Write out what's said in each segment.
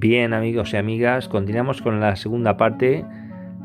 Bien, amigos y amigas, continuamos con la segunda parte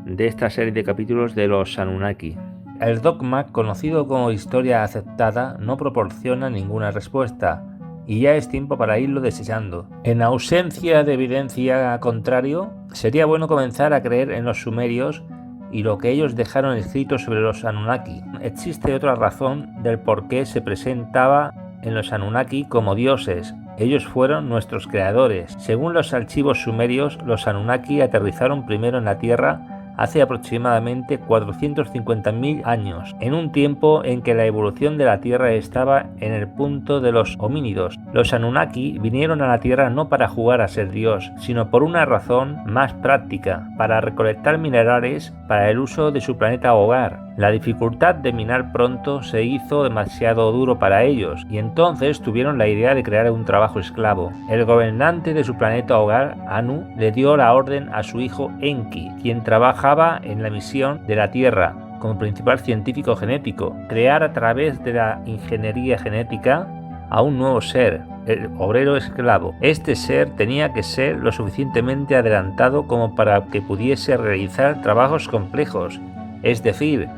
de esta serie de capítulos de los Anunnaki. El dogma, conocido como historia aceptada, no proporciona ninguna respuesta, y ya es tiempo para irlo desechando. En ausencia de evidencia contrario, sería bueno comenzar a creer en los sumerios y lo que ellos dejaron escrito sobre los Anunnaki. Existe otra razón del por qué se presentaba en los Anunnaki como dioses. Ellos fueron nuestros creadores. Según los archivos sumerios, los Anunnaki aterrizaron primero en la Tierra hace aproximadamente 450.000 años, en un tiempo en que la evolución de la Tierra estaba en el punto de los homínidos. Los Anunnaki vinieron a la Tierra no para jugar a ser Dios, sino por una razón más práctica, para recolectar minerales para el uso de su planeta hogar. La dificultad de minar pronto se hizo demasiado duro para ellos, y entonces tuvieron la idea de crear un trabajo esclavo. El gobernante de su planeta hogar, Anu, le dio la orden a su hijo Enki, quien trabajaba en la misión de la Tierra como principal científico genético, crear a través de la ingeniería genética a un nuevo ser, el obrero esclavo. Este ser tenía que ser lo suficientemente adelantado como para que pudiese realizar trabajos complejos, es decir,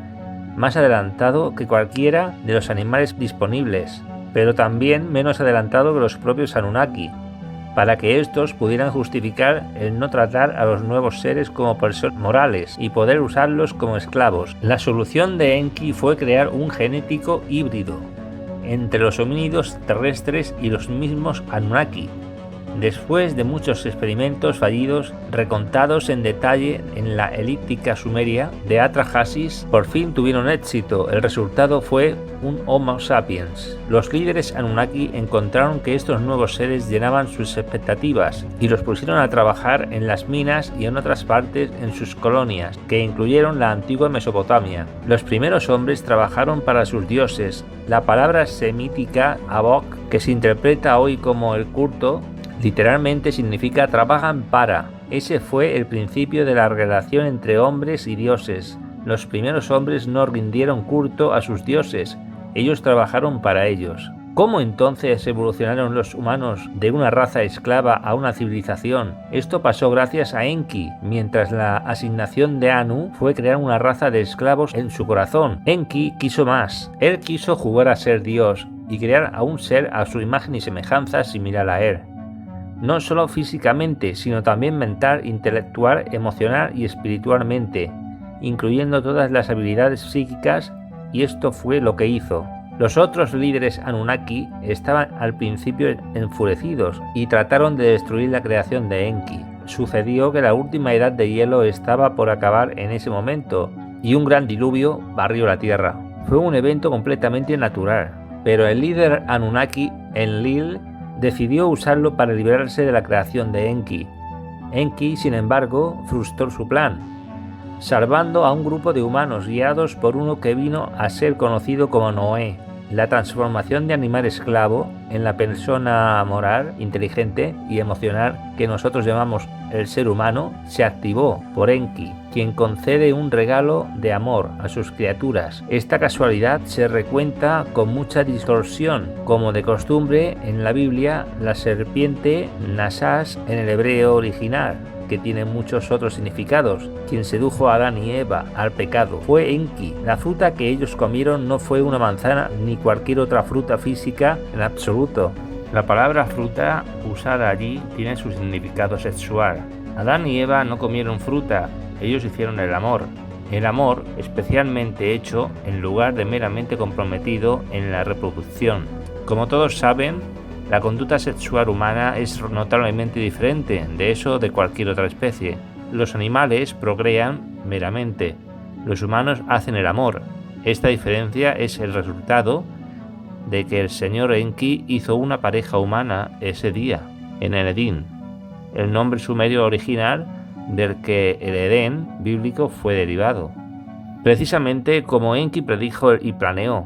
más adelantado que cualquiera de los animales disponibles, pero también menos adelantado que los propios Anunnaki, para que estos pudieran justificar el no tratar a los nuevos seres como personas morales y poder usarlos como esclavos. La solución de Enki fue crear un genético híbrido entre los homínidos terrestres y los mismos Anunnaki. Después de muchos experimentos fallidos, recontados en detalle en la elíptica sumeria de Atrahasis, por fin tuvieron éxito. El resultado fue un Homo sapiens. Los líderes Anunnaki encontraron que estos nuevos seres llenaban sus expectativas y los pusieron a trabajar en las minas y en otras partes en sus colonias, que incluyeron la antigua Mesopotamia. Los primeros hombres trabajaron para sus dioses. La palabra semítica Abok, que se interpreta hoy como el culto, literalmente significa trabajan para. Ese fue el principio de la relación entre hombres y dioses. Los primeros hombres no rindieron culto a sus dioses, ellos trabajaron para ellos. ¿Cómo entonces evolucionaron los humanos de una raza esclava a una civilización? Esto pasó gracias a Enki, mientras la asignación de Anu fue crear una raza de esclavos en su corazón. Enki quiso más. Él quiso jugar a ser Dios y crear a un ser a su imagen y semejanza similar a él. No solo físicamente, sino también mental, intelectual, emocional y espiritualmente, incluyendo todas las habilidades psíquicas, y esto fue lo que hizo. Los otros líderes Anunnaki estaban al principio enfurecidos y trataron de destruir la creación de Enki. Sucedió que la última edad de hielo estaba por acabar en ese momento, y un gran diluvio barrió la Tierra. Fue un evento completamente natural, pero el líder Anunnaki, Enlil, decidió usarlo para librarse de la creación de Enki. Enki, sin embargo, frustró su plan, salvando a un grupo de humanos guiados por uno que vino a ser conocido como Noé. La transformación de animal esclavo en la persona moral, inteligente y emocional que nosotros llamamos el ser humano se activó por Enki, quien concede un regalo de amor a sus criaturas. Esta casualidad se recuenta con mucha distorsión, como de costumbre en la Biblia, la serpiente Nasash en el hebreo original, que tiene muchos otros significados. Quien sedujo a Adán y Eva al pecado fue Enki. La fruta que ellos comieron no fue una manzana ni cualquier otra fruta física en absoluto. La palabra fruta usada allí tiene su significado sexual. Adán y Eva no comieron fruta, ellos hicieron el amor. El amor especialmente hecho en lugar de meramente comprometido en la reproducción. Como todos saben, la conducta sexual humana es notablemente diferente de eso de cualquier otra especie. Los animales procrean meramente, los humanos hacen el amor. Esta diferencia es el resultado de que el señor Enki hizo una pareja humana ese día, en el Edén, el nombre sumerio original del que el Edén bíblico fue derivado. Precisamente como Enki predijo y planeó,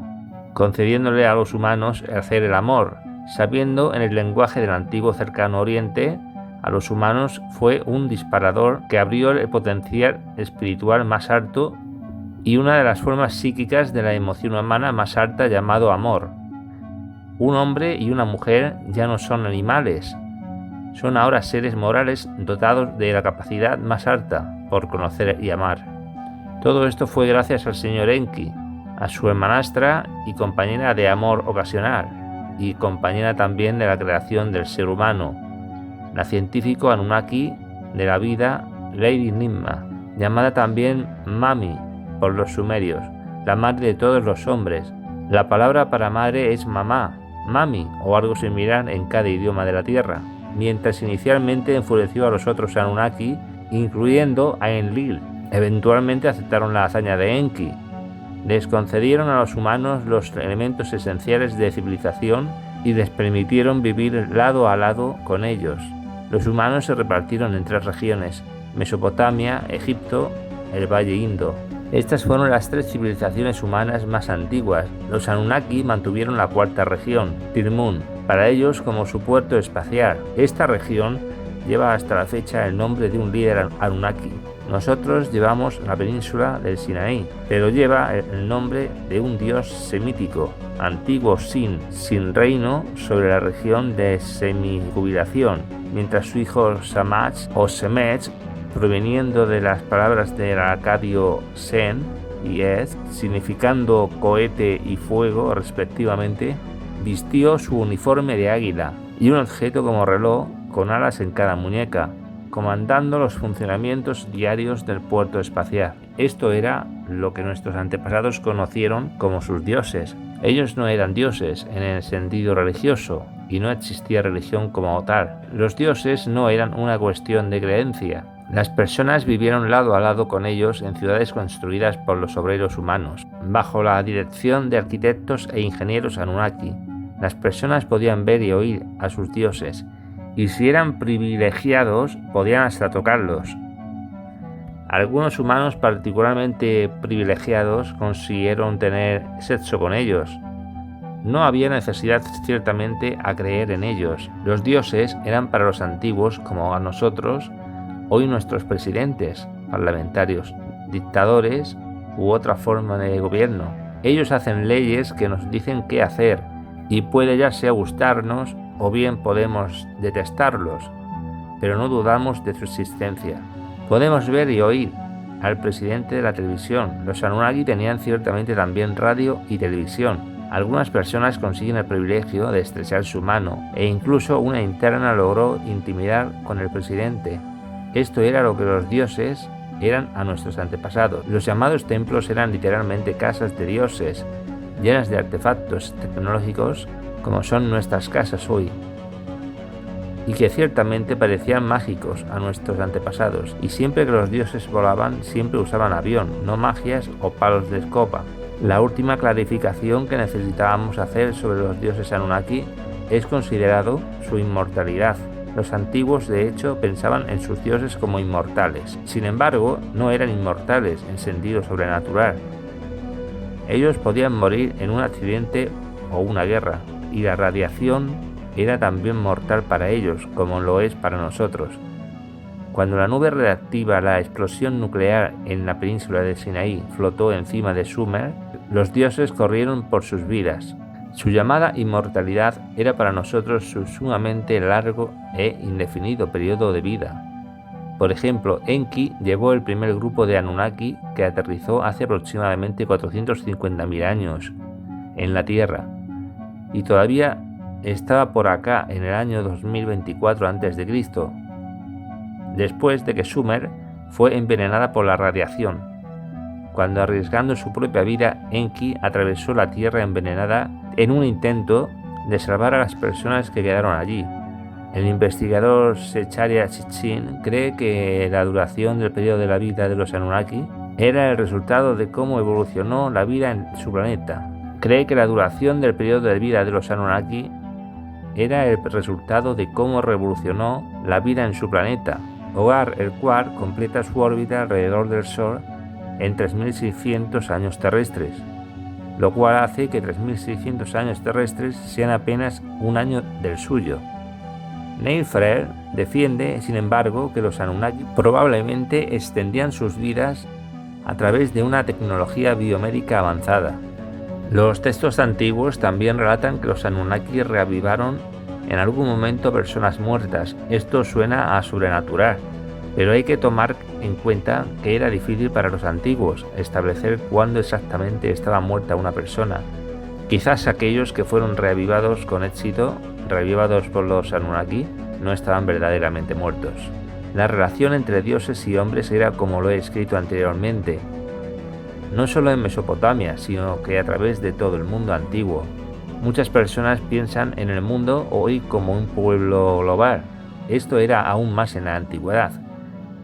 concediéndole a los humanos hacer el amor, sabiendo en el lenguaje del antiguo cercano oriente, a los humanos fue un disparador que abrió el potencial espiritual más alto y una de las formas psíquicas de la emoción humana más alta llamado amor. Un hombre y una mujer ya no son animales, Son ahora seres morales dotados de la capacidad más alta por conocer y amar. Todo esto fue gracias al señor Enki, a su hermanastra y compañera de amor ocasional, y compañera también de la creación del ser humano, la científico Anunnaki de la vida Lady Ninmah, llamada también Mami por los sumerios, la madre de todos los hombres. La palabra para madre es mamá, mami o algo similar en cada idioma de la Tierra, mientras inicialmente enfureció a los otros Anunnaki, incluyendo a Enlil. Eventualmente aceptaron la hazaña de Enki. Les concedieron a los humanos los elementos esenciales de civilización y les permitieron vivir lado a lado con ellos. Los humanos se repartieron en 3 regiones: Mesopotamia, Egipto, el Valle Indo. Estas fueron las 3 civilizaciones humanas más antiguas. Los Anunnaki mantuvieron la 4ª región, Tirmun, para ellos como su puerto espacial. Esta región lleva hasta la fecha el nombre de un líder Anunnaki. Nosotros llevamos la península del Sinaí, pero lleva el nombre de un dios semítico, antiguo sin reino, sobre la región de semijubilación, mientras su hijo Shamash o Shemech, proveniendo de las palabras del acadio Sen y Ez, significando cohete y fuego respectivamente, vistió su uniforme de águila y un objeto como reloj con alas en cada muñeca, comandando los funcionamientos diarios del puerto espacial. Esto era lo que nuestros antepasados conocieron como sus dioses. Ellos no eran dioses en el sentido religioso, y no existía religión como tal. Los dioses no eran una cuestión de creencia. Las personas vivieron lado a lado con ellos en ciudades construidas por los obreros humanos, bajo la dirección de arquitectos e ingenieros Anunnaki. Las personas podían ver y oír a sus dioses, y si eran privilegiados, podían hasta tocarlos. Algunos humanos particularmente privilegiados consiguieron tener sexo con ellos. No había necesidad ciertamente a creer en ellos. Los dioses eran para los antiguos, como a nosotros, hoy nuestros presidentes, parlamentarios, dictadores u otra forma de gobierno. Ellos hacen leyes que nos dicen qué hacer, y puede ya sea gustarnos o bien podemos detestarlos, pero no dudamos de su existencia. Podemos ver y oír al presidente de la televisión. Los Anunnaki tenían ciertamente también radio y televisión. Algunas personas consiguen el privilegio de estrechar su mano, e incluso una interna logró intimidar con el presidente. Esto era lo que los dioses eran a nuestros antepasados. Los llamados templos eran literalmente casas de dioses, llenas de artefactos tecnológicos como son nuestras casas hoy, y que ciertamente parecían mágicos a nuestros antepasados, y siempre que los dioses volaban siempre usaban avión, no magias o palos de escoba. La última clarificación que necesitábamos hacer sobre los dioses Anunnaki es considerado su inmortalidad. Los antiguos de hecho pensaban en sus dioses como inmortales, sin embargo no eran inmortales en sentido sobrenatural. Ellos podían morir en un accidente o una guerra, y la radiación era también mortal para ellos, como lo es para nosotros. Cuando la nube radiactiva, la explosión nuclear en la península de Sinaí, flotó encima de Sumer, los dioses corrieron por sus vidas. Su llamada inmortalidad era para nosotros su sumamente largo e indefinido periodo de vida. Por ejemplo, Enki llevó el primer grupo de Anunnaki que aterrizó hace aproximadamente 450.000 años en la Tierra, y todavía estaba por acá en el año 2024 a.C., después de que Sumer fue envenenada por la radiación, cuando arriesgando su propia vida, Enki atravesó la Tierra envenenada en un intento de salvar a las personas que quedaron allí. El investigador Secharia Sitchin cree que la duración del periodo de la vida de los Anunnaki era el resultado de cómo evolucionó la vida en su planeta. Cree que la duración del periodo de vida de los Anunnaki era el resultado de cómo revolucionó la vida en su planeta, hogar el cual completa su órbita alrededor del Sol en 3.600 años terrestres, lo cual hace que 3.600 años terrestres sean apenas un año del suyo. Neil Ferrer defiende, sin embargo, que los Anunnaki probablemente extendían sus vidas a través de una tecnología biomédica avanzada. Los textos antiguos también relatan que los Anunnaki reavivaron en algún momento personas muertas. Esto suena a sobrenatural, pero hay que tomar en cuenta que era difícil para los antiguos establecer cuándo exactamente estaba muerta una persona. Quizás aquellos que fueron reavivados con éxito, reavivados por los Anunnaki, no estaban verdaderamente muertos. La relación entre dioses y hombres era como lo he escrito anteriormente, no solo en Mesopotamia, sino que a través de todo el mundo antiguo. Muchas personas piensan en el mundo hoy como un pueblo global. Esto era aún más en la antigüedad.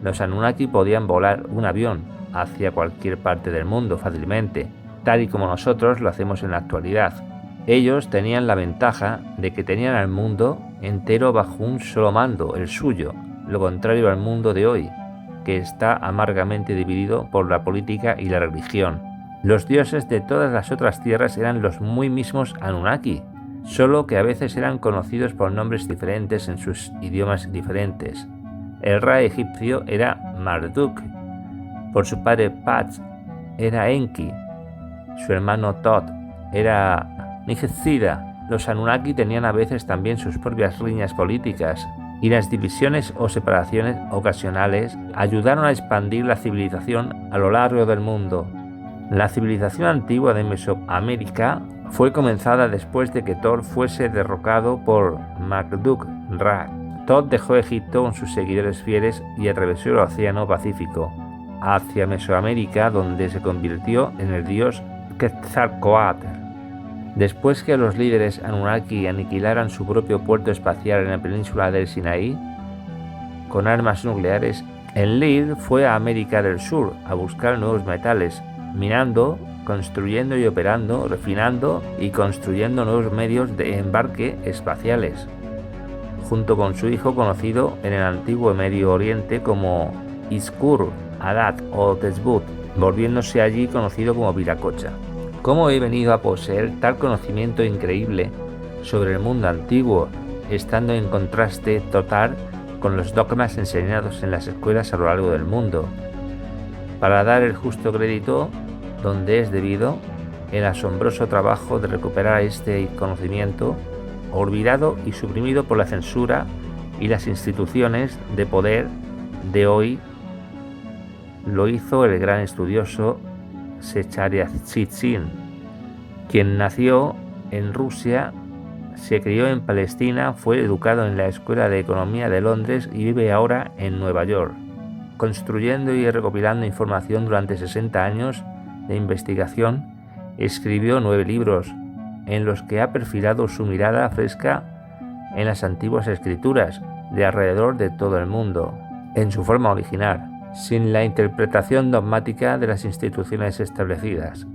Los Anunnaki podían volar un avión hacia cualquier parte del mundo fácilmente, tal y como nosotros lo hacemos en la actualidad. Ellos tenían la ventaja de que tenían al mundo entero bajo un solo mando, el suyo, lo contrario al mundo de hoy, que está amargamente dividido por la política y la religión. Los dioses de todas las otras tierras eran los muy mismos Anunnaki, solo que a veces eran conocidos por nombres diferentes en sus idiomas diferentes. El Ra egipcio era Marduk, por su padre Pach era Enki, su hermano Tot era Nightsida. Los Anunnaki tenían a veces también sus propias riñas políticas, y las divisiones o separaciones ocasionales ayudaron a expandir la civilización a lo largo del mundo. La civilización antigua de Mesoamérica fue comenzada después de que Thor fuese derrocado por Marduk-Ra. Thor dejó Egipto con sus seguidores fieles y atravesó el Océano Pacífico hacia Mesoamérica, donde se convirtió en el dios Quetzalcóatl. Después que los líderes Anunnaki aniquilaran su propio puerto espacial en la península del Sinaí con armas nucleares, Enlil fue a América del Sur a buscar nuevos metales, minando, construyendo y operando, refinando y construyendo nuevos medios de embarque espaciales, junto con su hijo conocido en el antiguo Medio Oriente como Ishkur-Adat o Tezbut, volviéndose allí conocido como Viracocha. ¿Cómo he venido a poseer tal conocimiento increíble sobre el mundo antiguo, estando en contraste total con los dogmas enseñados en las escuelas a lo largo del mundo? Para dar el justo crédito donde es debido, el asombroso trabajo de recuperar este conocimiento, olvidado y suprimido por la censura y las instituciones de poder de hoy, lo hizo el gran estudioso Zecharia Sitchin, quien nació en Rusia, se crió en Palestina, fue educado en la Escuela de Economía de Londres y vive ahora en Nueva York, construyendo y recopilando información durante 60 años de investigación. Escribió 9 libros en los que ha perfilado su mirada fresca en las antiguas escrituras de alrededor de todo el mundo, en su forma original, sin la interpretación dogmática de las instituciones establecidas,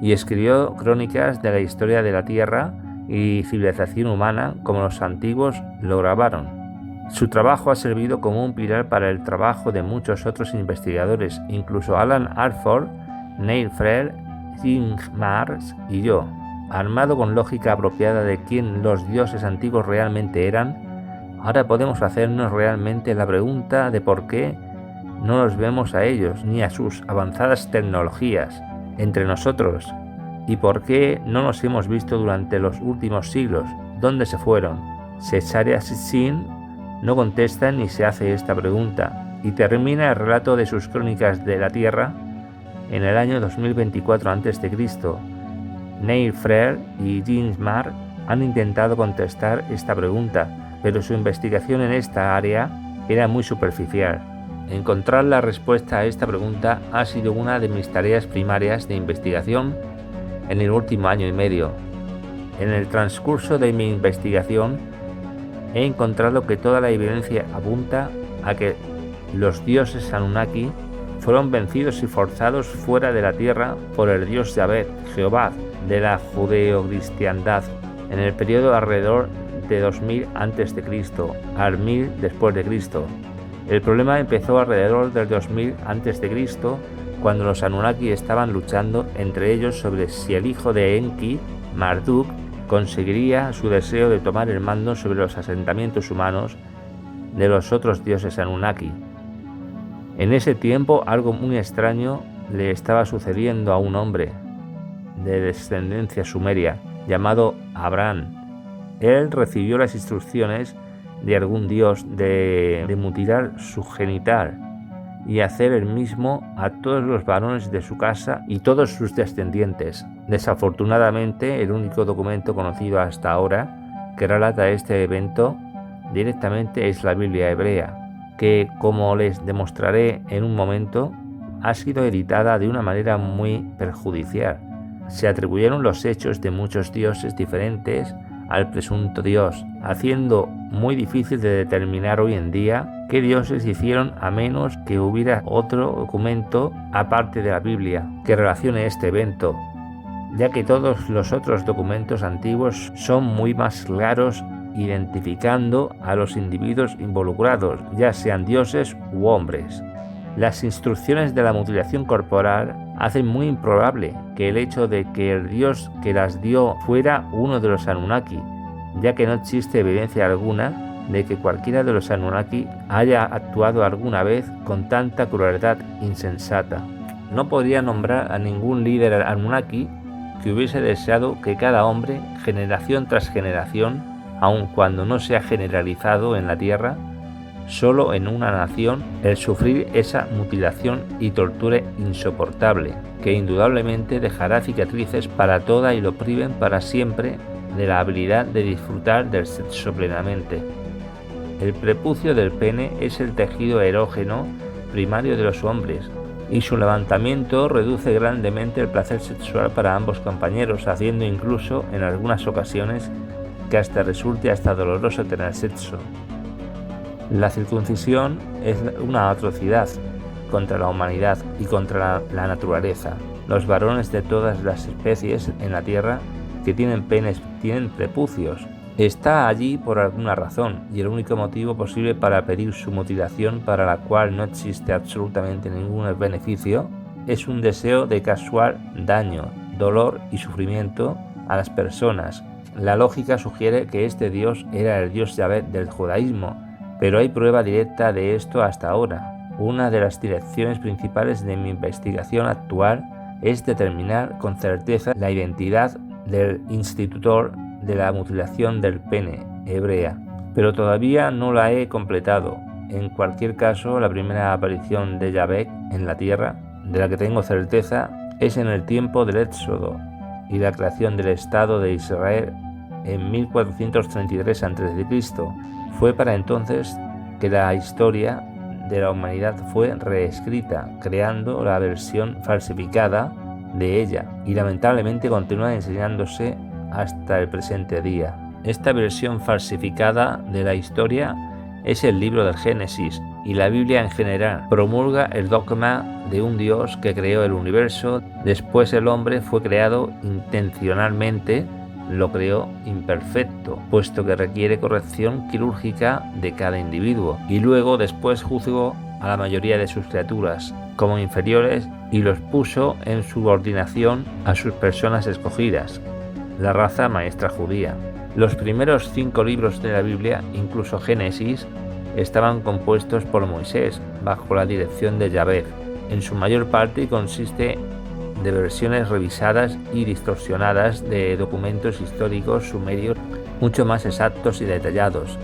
y escribió crónicas de la historia de la Tierra y civilización humana como los antiguos lo grabaron. Su trabajo ha servido como un pilar para el trabajo de muchos otros investigadores, incluso Alan Hartford, Neil Frere, Jim Marrs y yo. Armado con lógica apropiada de quién los dioses antiguos realmente eran, ahora podemos hacernos realmente la pregunta de por qué no los vemos a ellos ni a sus avanzadas tecnologías entre nosotros, y por qué no los hemos visto durante los últimos siglos. ¿Dónde se fueron? Zecharia Sitchin no contesta ni se hace esta pregunta, y termina el relato de sus crónicas de la Tierra en el año 2024 a.C. Neil Frere y Jim Marrs han intentado contestar esta pregunta, pero su investigación en esta área era muy superficial. Encontrar la respuesta a esta pregunta ha sido una de mis tareas primarias de investigación en el último año y medio. En el transcurso de mi investigación he encontrado que toda la evidencia apunta a que los dioses Anunnaki fueron vencidos y forzados fuera de la tierra por el dios Yahvé, Jehová, de la judeocristiandad, en el periodo alrededor de 2000 a.C. al 1000 después de Cristo. El problema empezó alrededor del 2000 a.C., cuando los Anunnaki estaban luchando entre ellos sobre si el hijo de Enki, Marduk, conseguiría su deseo de tomar el mando sobre los asentamientos humanos de los otros dioses Anunnaki. En ese tiempo algo muy extraño le estaba sucediendo a un hombre de descendencia sumeria llamado Abraham. Él recibió las instrucciones de algún dios de mutilar su genital y hacer el mismo a todos los varones de su casa y todos sus descendientes. Desafortunadamente, el único documento conocido hasta ahora que relata este evento directamente es la Biblia hebrea, que, como les demostraré en un momento, ha sido editada de una manera muy perjudicial. Se atribuyeron los hechos de muchos dioses diferentes al presunto Dios, haciendo muy difícil de determinar hoy en día qué dioses hicieron, a menos que hubiera otro documento aparte de la Biblia que relacione este evento, ya que todos los otros documentos antiguos son muy más claros identificando a los individuos involucrados, ya sean dioses u hombres. Las instrucciones de la mutilación corporal hacen muy improbable que el hecho de que el dios que las dio fuera uno de los Anunnaki, ya que no existe evidencia alguna de que cualquiera de los Anunnaki haya actuado alguna vez con tanta crueldad insensata. No podría nombrar a ningún líder Anunnaki que hubiese deseado que cada hombre, generación tras generación, aun cuando no se ha generalizado en la Tierra, solo en una nación, el sufrir esa mutilación y tortura insoportable, que indudablemente dejará cicatrices para toda y lo priven para siempre de la habilidad de disfrutar del sexo plenamente. El prepucio del pene es el tejido erógeno primario de los hombres, y su levantamiento reduce grandemente el placer sexual para ambos compañeros, haciendo incluso en algunas ocasiones que hasta resulte hasta doloroso tener sexo. La circuncisión es una atrocidad contra la humanidad y contra la naturaleza. Los varones de todas las especies en la Tierra que tienen penes tienen prepucios. Está allí por alguna razón, y el único motivo posible para pedir su mutilación, para la cual no existe absolutamente ningún beneficio, es un deseo de causar daño, dolor y sufrimiento a las personas. La lógica sugiere que este dios era el dios Yahvé del judaísmo, pero hay prueba directa de esto hasta ahora. Una de las direcciones principales de mi investigación actual es determinar con certeza la identidad del institutor de la mutilación del pene hebrea, pero todavía no la he completado. En cualquier caso, la primera aparición de Yahvé en la tierra, de la que tengo certeza, es en el tiempo del Éxodo y la creación del Estado de Israel en 1433 a.C. Fue para entonces que la historia de la humanidad fue reescrita, creando la versión falsificada de ella, y lamentablemente continúa enseñándose hasta el presente día. Esta versión falsificada de la historia es el libro del Génesis, y la Biblia en general promulga el dogma de un Dios que creó el universo. Después el hombre fue creado intencionalmente, lo creó imperfecto, puesto que requiere corrección quirúrgica de cada individuo, y luego después juzgó a la mayoría de sus criaturas como inferiores y los puso en subordinación a sus personas escogidas, la raza maestra judía. Los primeros 5 libros de la Biblia, incluso Génesis, estaban compuestos por Moisés, bajo la dirección de Yahvé. En su mayor parte consiste de versiones revisadas y distorsionadas de documentos históricos sumerios mucho más exactos y detallados.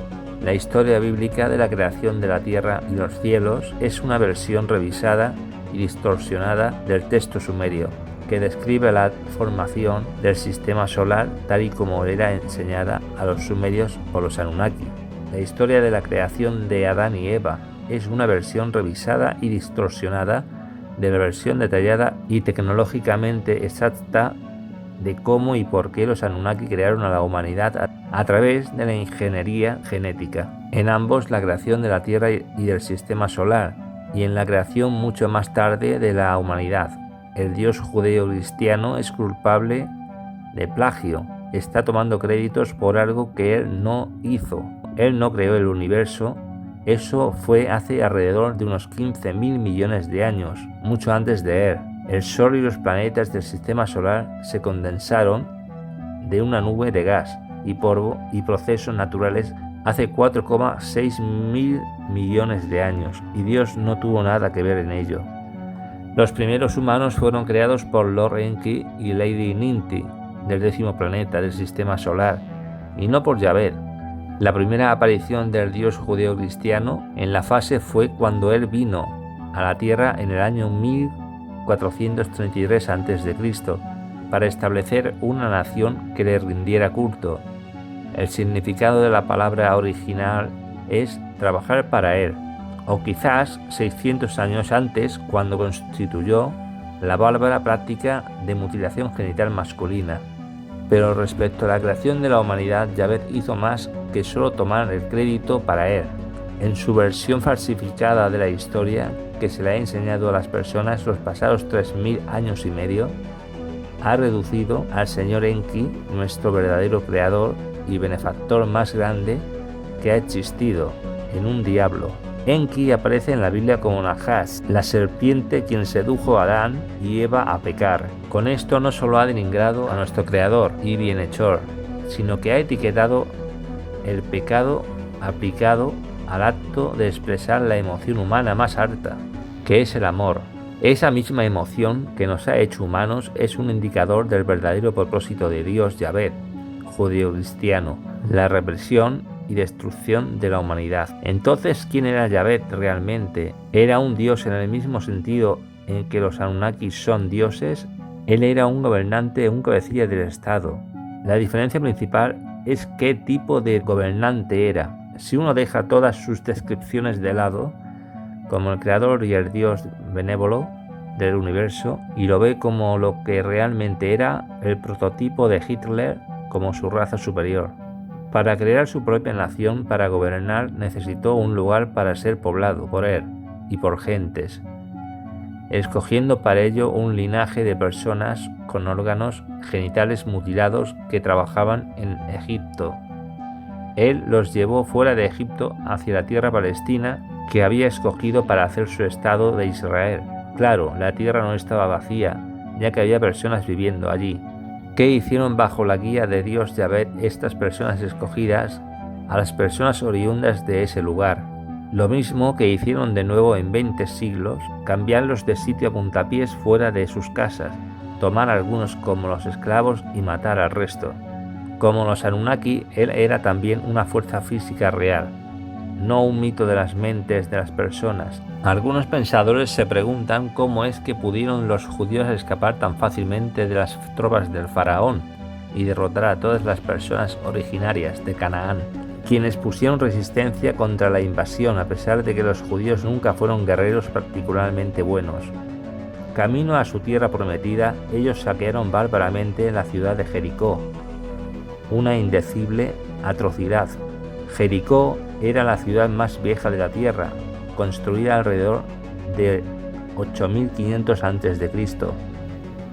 La historia bíblica de la creación de la tierra y los cielos es una versión revisada y distorsionada del texto sumerio, que describe la formación del sistema solar tal y como era enseñada a los sumerios por los Anunnaki. La historia de la creación de Adán y Eva es una versión revisada y distorsionada de la versión detallada y tecnológicamente exacta de cómo y por qué los Anunnaki crearon a la humanidad a través de la ingeniería genética. En ambos, la creación de la Tierra y del sistema solar, y en la creación mucho más tarde de la humanidad. El dios judeo-cristiano es culpable de plagio. Está tomando créditos por algo que él no hizo. Él no creó el universo. Eso fue hace alrededor de unos 15.000 millones de años, mucho antes de él. El Sol y los planetas del sistema solar se condensaron de una nube de gas y polvo y procesos naturales hace 4,6 mil millones de años, y Dios no tuvo nada que ver en ello. Los primeros humanos fueron creados por Lord Enki y Lady Ninti, del 10º planeta del sistema solar, y no por Yahvé. La primera aparición del Dios judeo-cristiano en la fase fue cuando él vino a la tierra en el año 1433 a.C. para establecer una nación que le rindiera culto. El significado de la palabra original es trabajar para él, o quizás 600 años antes, cuando constituyó la bárbara práctica de mutilación genital masculina. Pero respecto a la creación de la humanidad, Yahvé hizo más que solo tomar el crédito para él. En su versión falsificada de la historia, que se le ha enseñado a las personas los pasados 3000 años y medio, ha reducido al señor Enki, nuestro verdadero creador y benefactor más grande que ha existido, en un diablo. Enki aparece en la Biblia como Nahash, la serpiente quien sedujo a Adán y Eva a pecar. Con esto no solo ha denigrado a nuestro creador y bienhechor, sino que ha etiquetado el pecado aplicado al acto de expresar la emoción humana más alta, que es el amor. Esa misma emoción que nos ha hecho humanos es un indicador del verdadero propósito de Dios Yahvé, judeo-cristiano, la represión y destrucción de la humanidad. Entonces, ¿quién era Yahvé realmente? ¿Era un dios en el mismo sentido en que los Anunnakis son dioses? Él era un gobernante, un cabecilla del Estado. La diferencia principal es qué tipo de gobernante era. Si uno deja todas sus descripciones de lado, como el creador y el dios benévolo del universo, y lo ve como lo que realmente era, el prototipo de Hitler como su raza superior. Para crear su propia nación, para gobernar, necesitó un lugar para ser poblado por él y por gentes, escogiendo para ello un linaje de personas con órganos genitales mutilados que trabajaban en Egipto. Él los llevó fuera de Egipto hacia la tierra palestina que había escogido para hacer su estado de Israel. Claro, la tierra no estaba vacía, ya que había personas viviendo allí. ¿Qué hicieron bajo la guía de Dios Yahvé estas personas escogidas a las personas oriundas de ese lugar? Lo mismo que hicieron de nuevo en 20 siglos, cambiarlos de sitio a puntapiés fuera de sus casas, tomar a algunos como los esclavos y matar al resto. Como los Anunnaki, él era también una fuerza física real, no un mito de las mentes de las personas. Algunos pensadores se preguntan cómo es que pudieron los judíos escapar tan fácilmente de las tropas del faraón y derrotar a todas las personas originarias de Canaán, quienes pusieron resistencia contra la invasión a pesar de que los judíos nunca fueron guerreros particularmente buenos. Camino a su tierra prometida, ellos saquearon bárbaramente la ciudad de Jericó, una indecible atrocidad. Jericó era la ciudad más vieja de la tierra, construida alrededor de 8500 a.C.,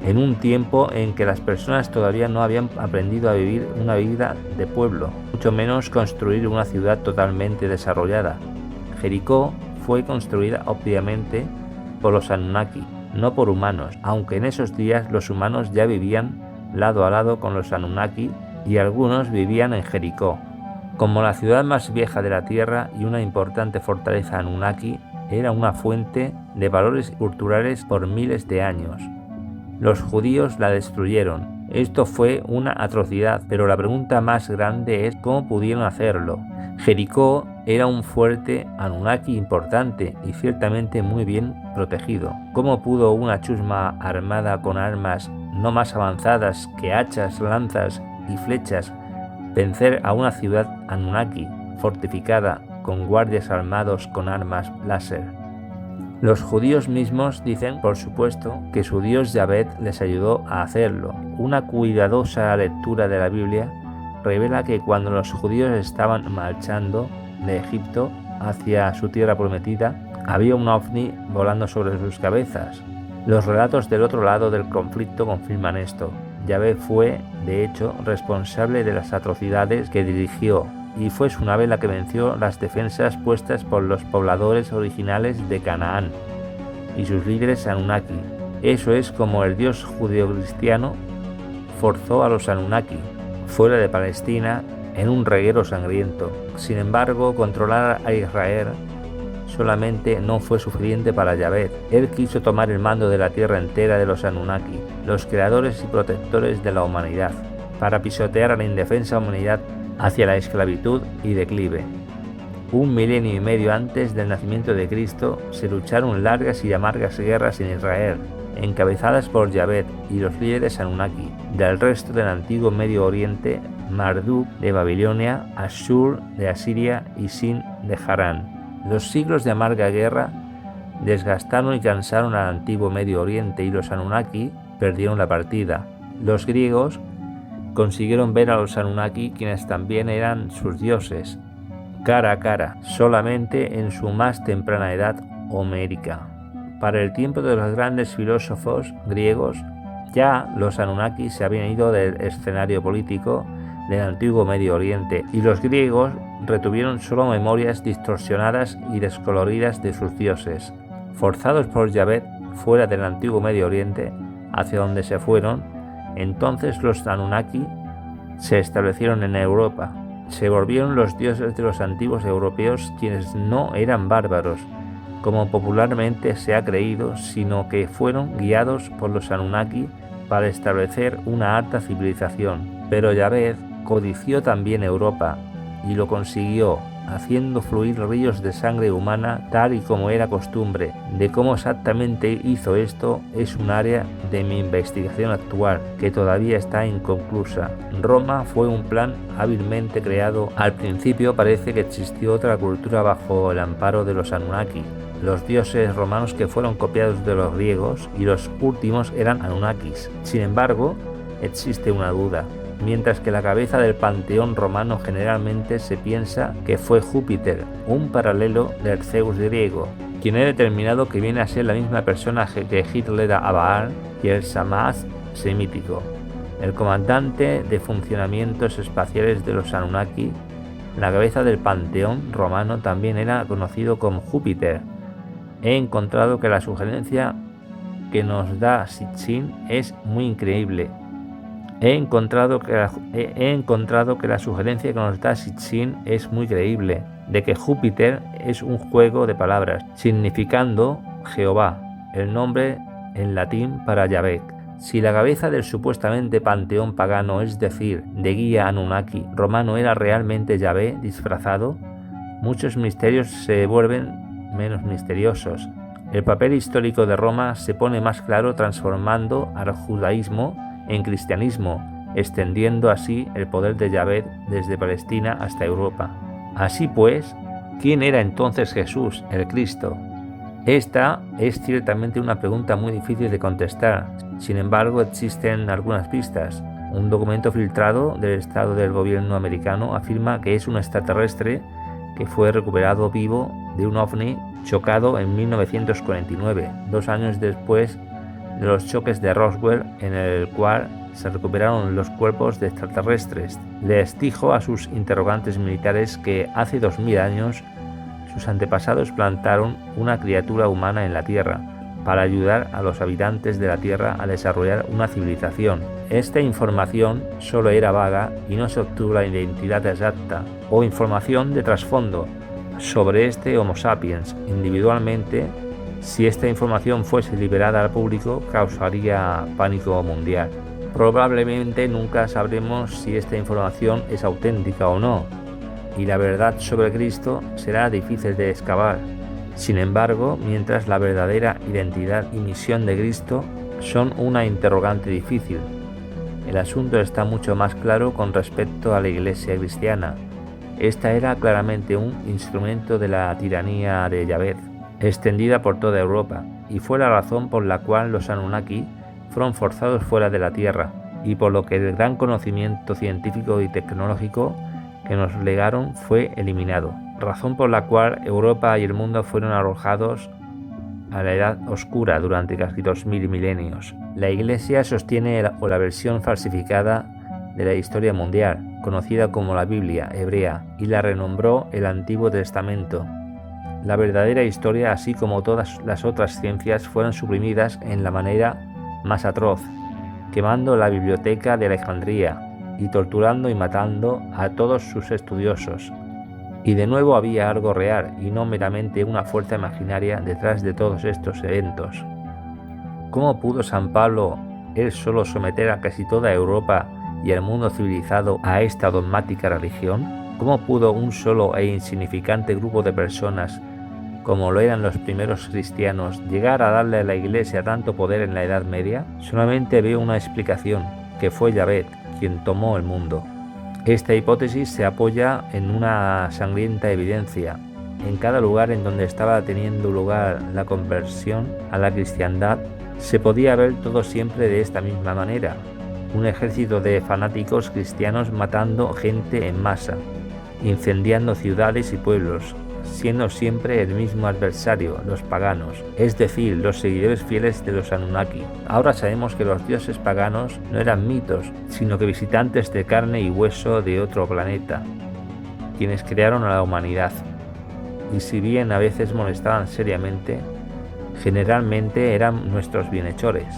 en un tiempo en que las personas todavía no habían aprendido a vivir una vida de pueblo, mucho menos construir una ciudad totalmente desarrollada. Jericó fue construida obviamente por los Anunnaki, no por humanos, aunque en esos días los humanos ya vivían lado a lado con los Anunnaki y algunos vivían en Jericó. Como la ciudad más vieja de la Tierra y una importante fortaleza Anunnaki, era una fuente de valores culturales por miles de años. Los judíos la destruyeron. Esto fue una atrocidad, pero la pregunta más grande es cómo pudieron hacerlo. Jericó era un fuerte Anunnaki importante y ciertamente muy bien protegido. ¿Cómo pudo una chusma armada con armas no más avanzadas que hachas, lanzas y flechas vencer a una ciudad Anunnaki fortificada con guardias armados con armas láser? Los judíos mismos dicen, por supuesto, que su Dios Yahvé les ayudó a hacerlo. Una cuidadosa lectura de la Biblia revela que cuando los judíos estaban marchando de Egipto hacia su tierra prometida, había un ovni volando sobre sus cabezas. Los relatos del otro lado del conflicto confirman esto. Yahvé fue, de hecho, responsable de las atrocidades que dirigió, y fue su nave la que venció las defensas puestas por los pobladores originales de Canaán y sus líderes Anunnaki. Eso es como el Dios judeo-cristiano forzó a los Anunnaki fuera de Palestina en un reguero sangriento. Sin embargo, controlar a Israel solamente no fue suficiente para Yahvé. Él quiso tomar el mando de la tierra entera de los Anunnaki, los creadores y protectores de la humanidad. Para pisotear a la indefensa humanidad hacia la esclavitud y declive. 1 milenio y medio antes del nacimiento de Cristo se lucharon largas y amargas guerras en Israel, encabezadas por Yahvé y los líderes Anunnaki del resto del antiguo Medio Oriente, Marduk de Babilonia, Ashur de Asiria y Sin de Harán. Los siglos de amarga guerra desgastaron y cansaron al antiguo Medio Oriente y los Anunnaki perdieron la partida. Los griegos consiguieron ver a los Anunnaki, quienes también eran sus dioses, cara a cara, solamente en su más temprana edad homérica. Para el tiempo de los grandes filósofos griegos, ya los Anunnaki se habían ido del escenario político del antiguo Medio Oriente y los griegos retuvieron solo memorias distorsionadas y descoloridas de sus dioses. Forzados por Yahvé fuera del antiguo Medio Oriente, hacia donde se fueron, entonces los Anunnaki se establecieron en Europa. Se volvieron los dioses de los antiguos europeos, quienes no eran bárbaros, como popularmente se ha creído, sino que fueron guiados por los Anunnaki para establecer una alta civilización. Pero Yahvé codició también Europa y lo consiguió, haciendo fluir ríos de sangre humana tal y como era costumbre. De cómo exactamente hizo esto es un área de mi investigación actual, que todavía está inconclusa. Roma fue un plan hábilmente creado. Al principio parece que existió otra cultura bajo el amparo de los Anunnaki, los dioses romanos que fueron copiados de los griegos, y los últimos eran Anunnakis. Sin embargo, existe una duda. Mientras que la cabeza del panteón romano generalmente se piensa que fue Júpiter, un paralelo del Zeus griego, quien he determinado que viene a ser la misma persona que Hitler a Baal y el Shamash semítico, el comandante de funcionamientos espaciales de los Anunnaki. La cabeza del panteón romano también era conocido como Júpiter. He encontrado que la sugerencia que nos da Sitchin es muy increíble. He encontrado que la sugerencia que nos da Sitchin es muy creíble, de que Júpiter es un juego de palabras, significando Jehová, el nombre en latín para Yahvé. Si la cabeza del supuestamente panteón pagano, es decir, de guía Anunnaki romano, era realmente Yahvé disfrazado, muchos misterios se vuelven menos misteriosos. El papel histórico de Roma se pone más claro transformando al judaísmo en cristianismo, extendiendo así el poder de Yahvé desde Palestina hasta Europa. Así pues, ¿quién era entonces Jesús, el Cristo? Esta es ciertamente una pregunta muy difícil de contestar. Sin embargo, existen algunas pistas. Un documento filtrado del Estado del Gobierno americano afirma que es un extraterrestre que fue recuperado vivo de un ovni chocado en 1949, 2 años después de los choques de Roswell, en el cual se recuperaron los cuerpos de extraterrestres. Les dijo a sus interrogantes militares que hace 2000 años sus antepasados plantaron una criatura humana en la Tierra para ayudar a los habitantes de la Tierra a desarrollar una civilización. Esta información solo era vaga y no se obtuvo la identidad exacta o información de trasfondo sobre este Homo sapiens individualmente. Si esta información fuese liberada al público, causaría pánico mundial. Probablemente nunca sabremos si esta información es auténtica o no, y la verdad sobre Cristo será difícil de excavar. Sin embargo, mientras la verdadera identidad y misión de Cristo son una interrogante difícil, el asunto está mucho más claro con respecto a la Iglesia cristiana. Esta era claramente un instrumento de la tiranía de Yahvé, extendida por toda Europa, y fue la razón por la cual los Anunnaki fueron forzados fuera de la Tierra, y por lo que el gran conocimiento científico y tecnológico que nos legaron fue eliminado, razón por la cual Europa y el mundo fueron arrojados a la Edad Oscura durante casi 2000 milenios. La Iglesia sostiene la versión falsificada de la historia mundial, conocida como la Biblia hebrea, y la renombró el Antiguo Testamento. La verdadera historia, así como todas las otras ciencias, fueron suprimidas en la manera más atroz, quemando la biblioteca de Alejandría y torturando y matando a todos sus estudiosos. Y de nuevo había algo real y no meramente una fuerza imaginaria detrás de todos estos eventos. ¿Cómo pudo San Pablo él solo someter a casi toda Europa y el mundo civilizado a esta dogmática religión? ¿Cómo pudo un solo e insignificante grupo de personas, como lo eran los primeros cristianos, llegar a darle a la Iglesia tanto poder en la Edad Media? Solamente veo una explicación, que fue Yahvé quien tomó el mundo. Esta hipótesis se apoya en una sangrienta evidencia. En cada lugar en donde estaba teniendo lugar la conversión a la cristiandad, se podía ver todo siempre de esta misma manera: un ejército de fanáticos cristianos matando gente en masa, incendiando ciudades y pueblos, siendo siempre el mismo adversario, los paganos, es decir, los seguidores fieles de los Anunnaki. Ahora sabemos que los dioses paganos no eran mitos, sino que visitantes de carne y hueso de otro planeta, quienes crearon a la humanidad. Y si bien a veces molestaban seriamente, generalmente eran nuestros bienhechores.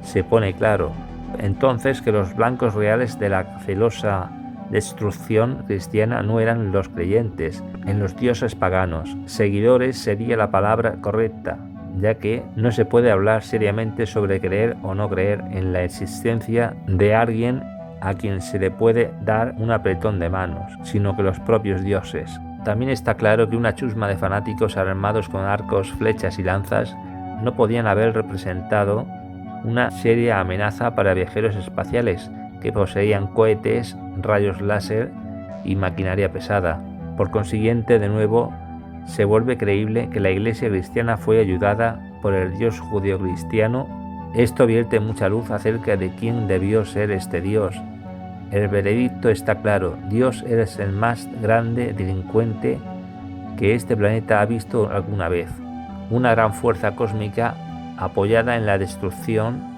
Se pone claro, entonces, que los blancos reales de la celosa destrucción cristiana no eran los creyentes en los dioses paganos. Seguidores sería la palabra correcta, ya que no se puede hablar seriamente sobre creer o no creer en la existencia de alguien a quien se le puede dar un apretón de manos, sino que los propios dioses. También está claro que una chusma de fanáticos armados con arcos, flechas y lanzas no podían haber representado una seria amenaza para viajeros espaciales que poseían cohetes, rayos láser y maquinaria pesada. Por consiguiente, de nuevo, se vuelve creíble que la Iglesia cristiana fue ayudada por el Dios judío-cristiano. Esto vierte mucha luz acerca de quién debió ser este Dios. El veredicto está claro: Dios es el más grande delincuente que este planeta ha visto alguna vez. Una gran fuerza cósmica apoyada en la destrucción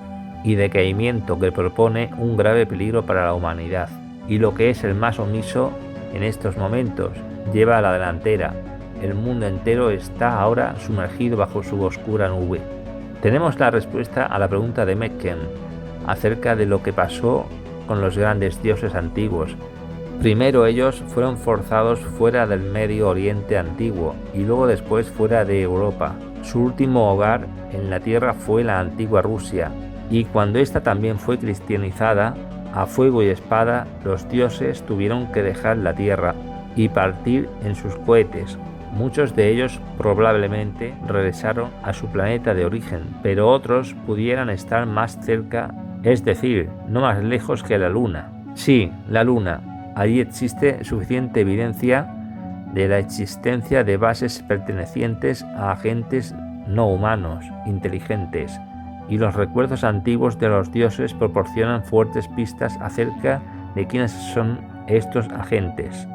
y decaimiento que propone un grave peligro para la humanidad. Y lo que es el más omiso en estos momentos, lleva a la delantera. El mundo entero está ahora sumergido bajo su oscura nube. Tenemos la respuesta a la pregunta de Mecken acerca de lo que pasó con los grandes dioses antiguos. Primero ellos fueron forzados fuera del Medio Oriente antiguo y luego después fuera de Europa. Su último hogar en la tierra fue la antigua Rusia, y cuando ésta también fue cristianizada, a fuego y espada los dioses tuvieron que dejar la tierra y partir en sus cohetes. Muchos de ellos probablemente regresaron a su planeta de origen, pero otros pudieran estar más cerca, es decir, no más lejos que la Luna. Sí, la Luna. Allí existe suficiente evidencia de la existencia de bases pertenecientes a agentes no humanos, inteligentes, y los recuerdos antiguos de los dioses proporcionan fuertes pistas acerca de quiénes son estos agentes.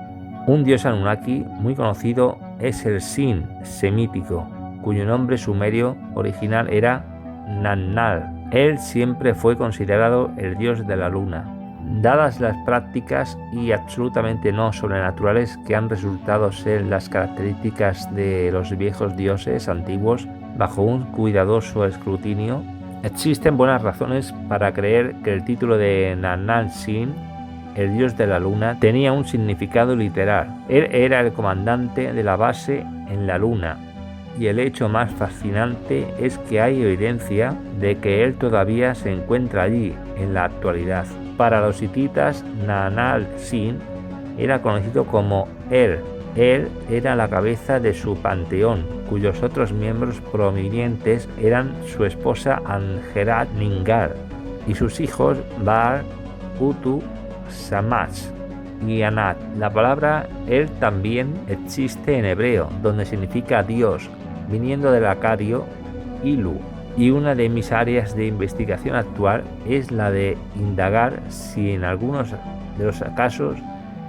Un dios Anunnaki muy conocido es el Sin semítico, cuyo nombre sumerio original era Nannal. Él siempre fue considerado el dios de la luna. Dadas las prácticas y absolutamente no sobrenaturales que han resultado ser las características de los viejos dioses antiguos bajo un cuidadoso escrutinio, existen buenas razones para creer que el título de Nannal Sin, el dios de la luna, tenía un significado literal. Él era el comandante de la base en la luna, y el hecho más fascinante es que hay evidencia de que él todavía se encuentra allí en la actualidad. Para los hititas, Nannal Sin era conocido como Él. Él era la cabeza de su panteón, cuyos otros miembros prominentes eran su esposa Angerat Ningal y sus hijos Baal, Utu, Shamash y Anat. La palabra Él también existe en hebreo, donde significa Dios, viniendo del acadio Ilu. Y una de mis áreas de investigación actual es la de indagar si en algunos de los casos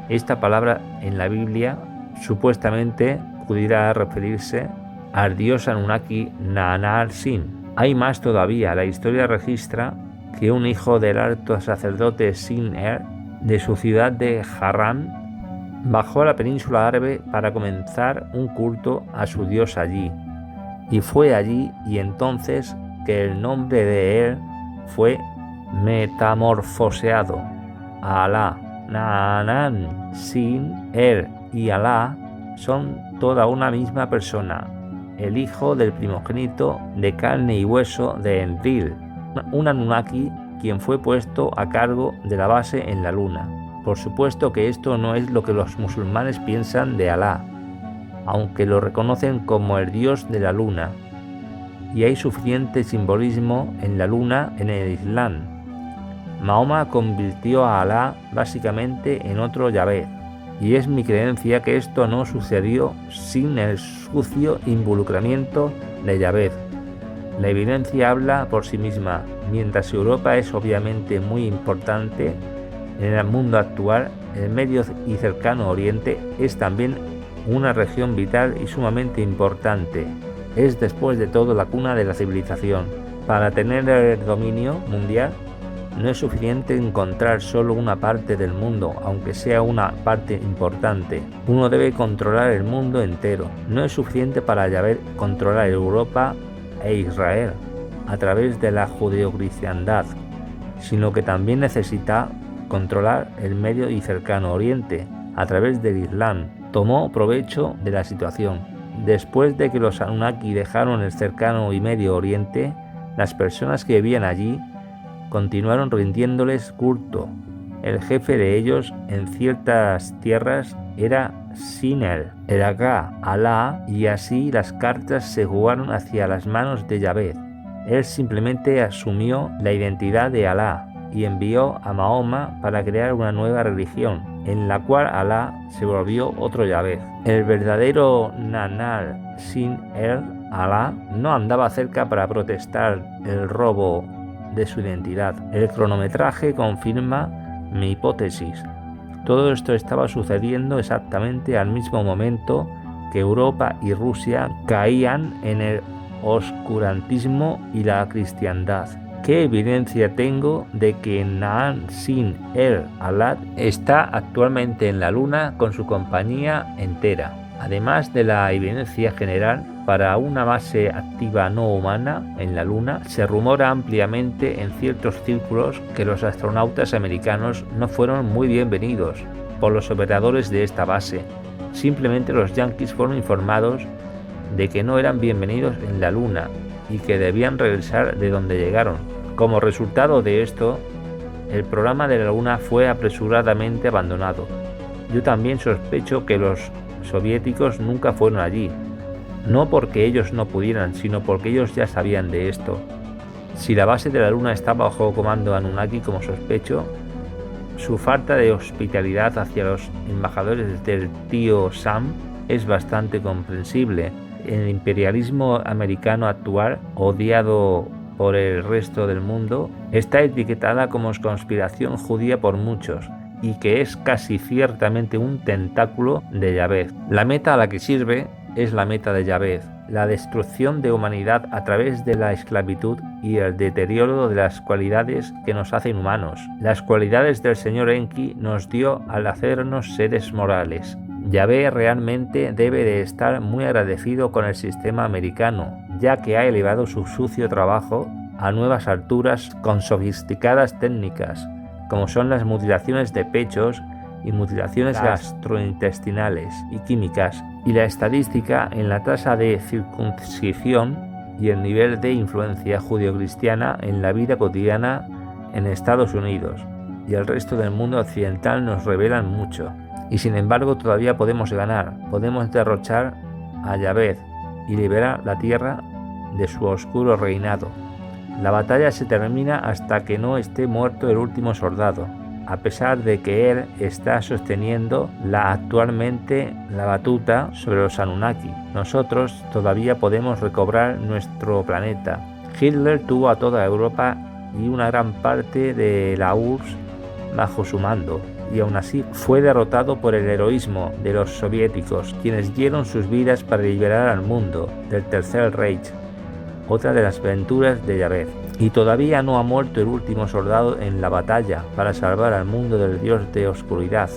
esta palabra en la Biblia supuestamente pudiera referirse al dios Anunnaki Nannal Sin. Hay más todavía. La historia registra que un hijo del alto sacerdote Sin-Er de su ciudad de Harran bajó a la península árabe para comenzar un culto a su dios allí. Y fue allí y entonces que el nombre de él fue metamorfoseado a Alá. Nannal Sin, él y Alá son toda una misma persona, el hijo del primogénito de carne y hueso de Enlil. Un Anunnaki quien fue puesto a cargo de la base en la luna. Por supuesto que esto no es lo que los musulmanes piensan de Alá, aunque lo reconocen como el dios de la luna, y hay suficiente simbolismo en la luna en el Islam. Mahoma convirtió a Alá básicamente en otro Yahvé, y es mi creencia que esto no sucedió sin el sucio involucramiento de Yahvé. La evidencia habla por sí misma. Mientras Europa es obviamente muy importante en el mundo actual, el Medio y Cercano Oriente es también una región vital y sumamente importante. Es después de todo la cuna de la civilización. Para tener el dominio mundial no es suficiente encontrar solo una parte del mundo, aunque sea una parte importante. Uno debe controlar el mundo entero. No es suficiente para Yahvé controlar Europa e Israel a través de la judeocristiandad, sino que también necesita controlar el Medio y Cercano Oriente a través del Islam. Tomó provecho de la situación. Después de que los Anunnaki dejaron el Cercano y Medio Oriente, las personas que vivían allí continuaron rindiéndoles culto. El jefe de ellos en ciertas tierras era Sinel, el Agá, Alá, y así las cartas se jugaron hacia las manos de Yahvé. Él simplemente asumió la identidad de Alá y envió a Mahoma para crear una nueva religión, en la cual Alá se volvió otro Yahvé. El verdadero Nanal Sin el Alá no andaba cerca para protestar el robo de su identidad. El cronometraje confirma mi hipótesis. Todo esto estaba sucediendo exactamente al mismo momento que Europa y Rusia caían en el oscurantismo y la cristiandad. ¿Qué evidencia tengo de que Naan Sin el Alá está actualmente en la Luna con su compañía entera? Además de la evidencia general, para una base activa no humana en la Luna, se rumora ampliamente en ciertos círculos que los astronautas americanos no fueron muy bienvenidos por los operadores de esta base. Simplemente los yanquis fueron informados de que no eran bienvenidos en la Luna y que debían regresar de donde llegaron. Como resultado de esto, el programa de la Luna fue apresuradamente abandonado. Yo también sospecho que los soviéticos nunca fueron allí, no porque ellos no pudieran, sino porque ellos ya sabían de esto. Si la base de la Luna está bajo comando Anunnaki, como sospecho, su falta de hospitalidad hacia los embajadores del tío Sam es bastante comprensible. El imperialismo americano actual, odiado por el resto del mundo, está etiquetada como conspiración judía por muchos, y que es casi ciertamente un tentáculo de Yahvé. La meta a la que sirve es la meta de Yahvé, la destrucción de humanidad a través de la esclavitud y el deterioro de las cualidades que nos hacen humanos. Las cualidades del Señor Enki nos dio al hacernos seres morales. Yahvé realmente debe de estar muy agradecido con el sistema americano, ya que ha elevado su sucio trabajo a nuevas alturas con sofisticadas técnicas, como son las mutilaciones de pechos y mutilaciones gastrointestinales y químicas, y la estadística en la tasa de circuncisión y el nivel de influencia judio-cristiana en la vida cotidiana en Estados Unidos y el resto del mundo occidental nos revelan mucho. Y sin embargo todavía podemos ganar, podemos derrochar a Yahvé y liberar la tierra de su oscuro reinado. La batalla se termina hasta que no esté muerto el último soldado, a pesar de que él está sosteniendo actualmente la batuta sobre los Anunnaki. Nosotros todavía podemos recobrar nuestro planeta. Hitler tuvo a toda Europa y una gran parte de la URSS bajo su mando, y aún así fue derrotado por el heroísmo de los soviéticos, quienes dieron sus vidas para liberar al mundo del Tercer Reich, otra de las aventuras de Yahvé. Y todavía no ha muerto el último soldado en la batalla para salvar al mundo del dios de oscuridad.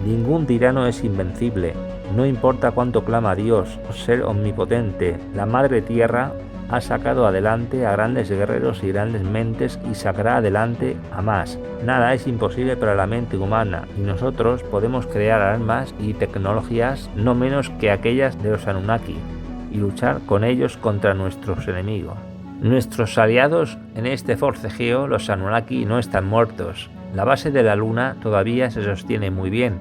Ningún tirano es invencible, no importa cuánto clama a Dios, ser omnipotente. La Madre Tierra ha sacado adelante a grandes guerreros y grandes mentes y sacará adelante a más. Nada es imposible para la mente humana y nosotros podemos crear armas y tecnologías no menos que aquellas de los Anunnaki y luchar con ellos contra nuestros enemigos. Nuestros aliados en este forcejeo, los Anunnaki, no están muertos. La base de la Luna todavía se sostiene muy bien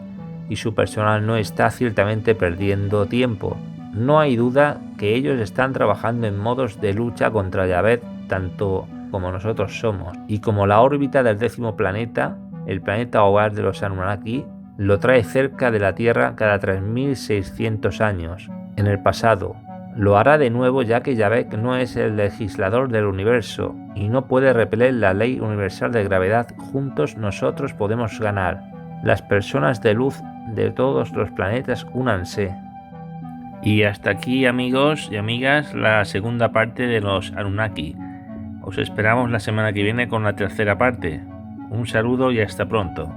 y su personal no está ciertamente perdiendo tiempo. No hay duda que ellos están trabajando en modos de lucha contra Yaveth, tanto como nosotros somos. Y como la órbita del 10º planeta, el planeta hogar de los Anunnaki, lo trae cerca de la Tierra cada 3600 años. En el pasado, lo hará de nuevo ya que Yaveth no es el legislador del universo y no puede repeler la ley universal de gravedad. Juntos nosotros podemos ganar. Las personas de luz de todos los planetas, únanse. Y hasta aquí, amigos y amigas, la segunda parte de los Anunnaki. Os esperamos la semana que viene con la tercera parte. Un saludo y hasta pronto.